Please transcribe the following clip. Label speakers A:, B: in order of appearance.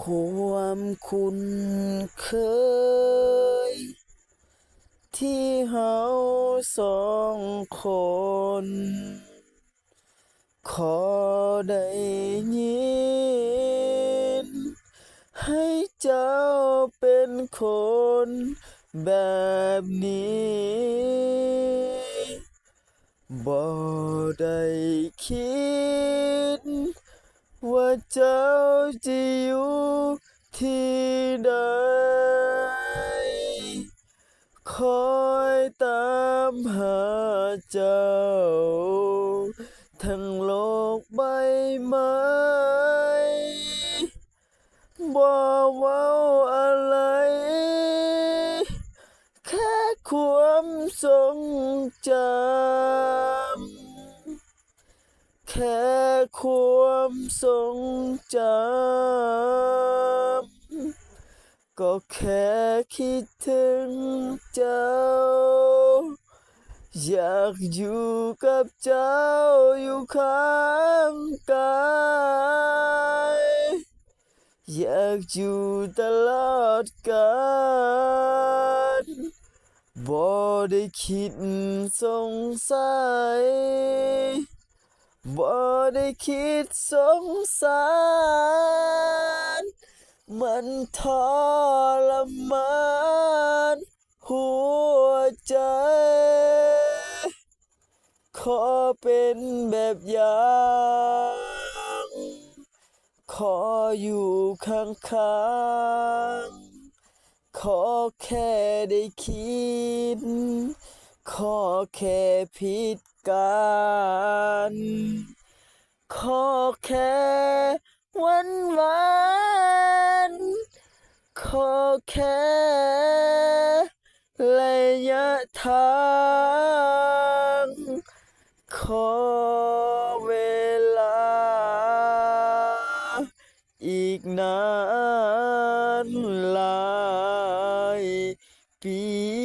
A: ความคุ้นเคยที่เฮาสองคนขอได้ยินให้เจ้าเป็นคนแบบนี้บ่ได้คิดว่าเจ้าจะอยู่ที่ใดคอยตามหาเจ้าทั้งโลกใบไม้บ่เว้าอะไรแค่ความทรงจำแค่ความทรงจำก็แค่คิดถึงเจ้าอยากอยู่กับเจ้าอยู่ข้างกายอยากอยู่ตลอดกาลบ่ได้คิดสงสัยบ่ได้คิดสงสารมันทรมานหัวใจขอเป็นแบบอย่างขออยู่ข้างๆขอแค่ได้คิดขอแค่พิดกันขอแค่วันขอแค่ระยะทางขอเวลาอีกนานหลายปี